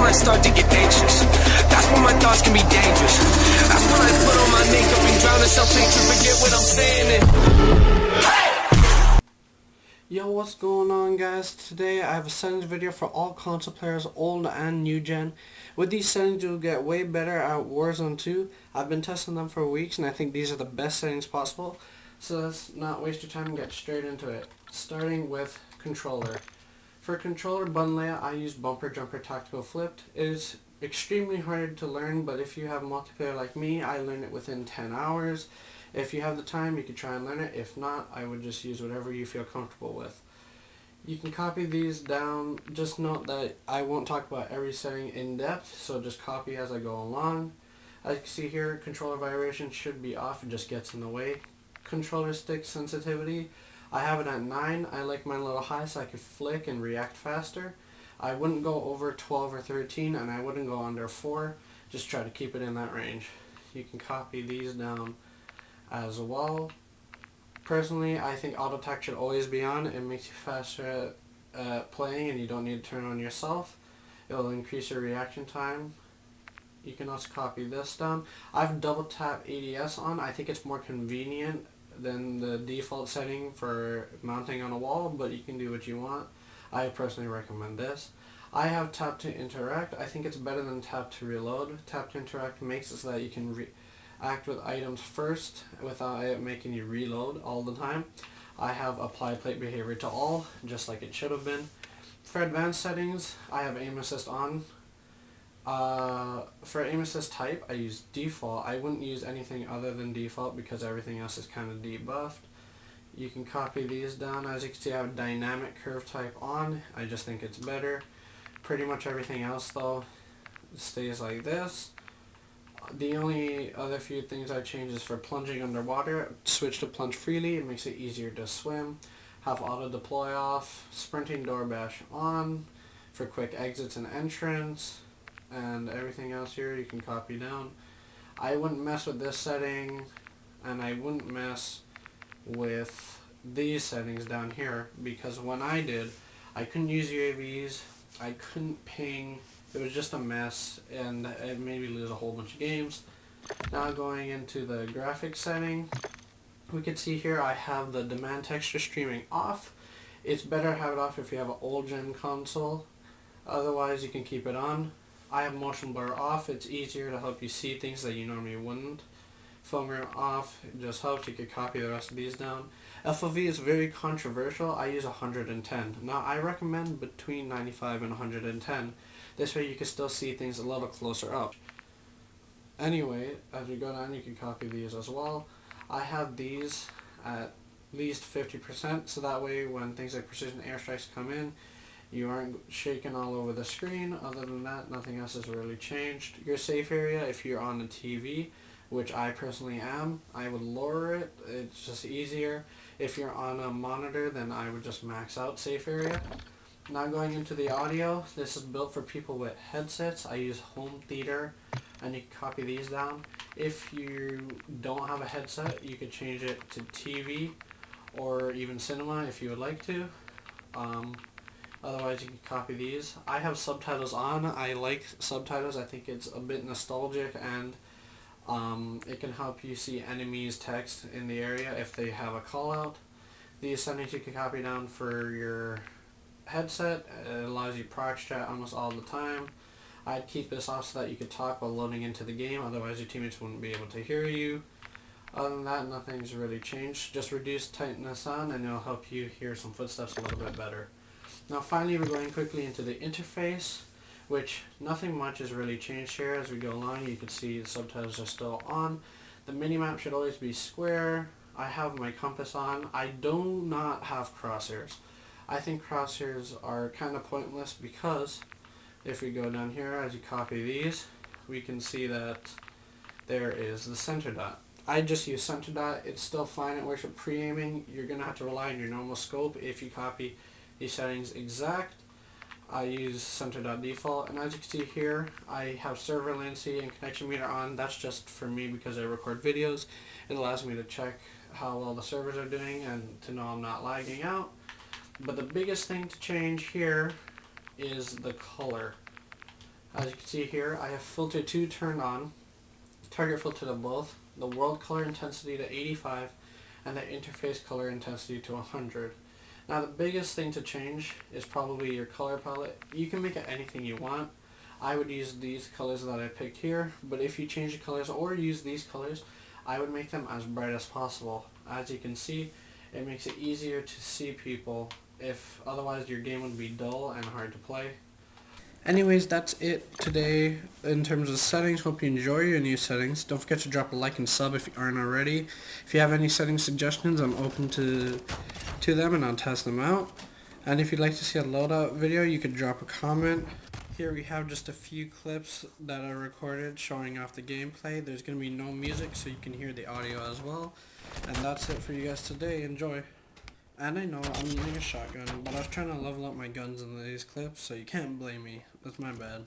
I start to get anxious. That's when my thoughts can be dangerous. That's when I put on my makeup and drown in self-hatred. Forget what I'm saying. Yo, what's going on, guys? Today I have a settings video for all console players, old and new gen. With these settings you'll get way better at Warzone 2. I've been testing them for weeks and I think these are the best settings possible. So let's not waste your time and get straight into it. Starting with controller. For controller button layout I use bumper, jumper, tactical, flipped. It is extremely hard to learn, but if you have multiplayer like me, I learned it within 10 hours. If you have the time, you can try and learn it. If not, I would just use whatever you feel comfortable with. You can copy these down. Just note that I won't talk about every setting in depth, so just copy as I go along. As you can see here, controller vibration should be off. It just gets in the way. Controller stick sensitivity, I have it at 9. I like mine a little high so I can flick and react faster. I wouldn't go over 12 or 13, and I wouldn't go under 4. Just try to keep it in that range. You can copy these down as well. Personally, I think auto attack should always be on. It makes you faster at playing and you don't need to turn on yourself. It will increase your reaction time. You can also copy this down. I've double tap ADS on. I think it's more convenient than the default setting for mounting on a wall, but you can do what you want. I personally recommend this. I have tap to interact. I think it's better than tap to reload. Tap to interact makes it so that you can act with items first without it making you reload all the time. I have applied plate behavior to all, just like it should have been. For advanced settings, I have aim assist on. For aim assist type, I use default. I wouldn't use anything other than default because everything else is kind of debuffed. You can copy these down. As you can see, I have dynamic curve type on. I just think it's better. Pretty much everything else though stays like this. The only other few things I change is for plunging underwater. Switch to plunge freely. It makes it easier to swim. Have auto deploy off. Sprinting door bash on for quick exits and entrance. And everything else here you can copy down. I wouldn't mess with this setting, and I wouldn't mess with these settings down here, because when I did, I couldn't use UAVs, I couldn't ping. It was just a mess, and it made me lose a whole bunch of games. Now going into the graphics setting, we can see here I have the demand texture streaming off. It's better to have it off if you have an old gen console, otherwise you can keep it on. I have motion blur off. It's easier to help you see things that you normally wouldn't. Film rate off, it just helps. You could copy the rest of these down. FOV is very controversial. I use 110. Now I recommend between 95 and 110. This way you can still see things a little closer up. Anyway, as we go down you can copy these as well. I have these at least 50%, so that way when things like precision airstrikes come in, you aren't shaking all over the screen. Other than that, nothing else has really changed. Your safe area, if you're on the TV, which I personally am, I would lower it. It's just easier. If you're on a monitor, then I would just max out safe area. Now going into the audio, this is built for people with headsets. I use home theater, and you can copy these down. If you don't have a headset, you could change it to TV or even cinema if you would like to. Otherwise you can copy these. I have subtitles on. I like subtitles. I think it's a bit nostalgic, and it can help you see enemies' text in the area if they have a call out. These settings you can copy down for your headset. It allows you prox chat almost all the time. I'd keep this off so that you could talk while loading into the game, otherwise your teammates wouldn't be able to hear you. Other than that, nothing's really changed. Just reduce tightness on and it'll help you hear some footsteps a little bit better. Now finally we're going quickly into the interface, which nothing much has really changed here. As we go along you can see the subtitles are still on. The minimap should always be square. I have my compass on. I do not have crosshairs. I think crosshairs are kind of pointless because if we go down here, as you copy these, we can see that there is the center dot. I just use center dot. It's still fine. It works with pre-aiming. You're going to have to rely on your normal scope if you copy these settings exact. I use center dot default, and as you can see here, I have server latency and connection meter on. That's just for me because I record videos. It allows me to check how well the servers are doing and to know I'm not lagging out. But the biggest thing to change here is the color. As you can see here, I have filter 2 turned on, target filter to both, the world color intensity to 85, and the interface color intensity to 100. Now the biggest thing to change is probably your color palette. You can make it anything you want. I would use these colors that I picked here, but if you change the colors or use these colors, I would make them as bright as possible. As you can see, it makes it easier to see people, if otherwise your game would be dull and hard to play. Anyways, that's it today in terms of settings. Hope you enjoy your new settings. Don't forget to drop a like and sub if you aren't already. If you have any setting suggestions, I'm open to them and I'll test them out. And if you'd like to see a loadout video, you could drop a comment. Here we have just a few clips that are recorded showing off the gameplay. There's going to be no music, so you can hear the audio as well. And that's it for you guys today. Enjoy. And I know I'm using a shotgun, but I was trying to level up my guns in these clips, so you can't blame me. That's my bad.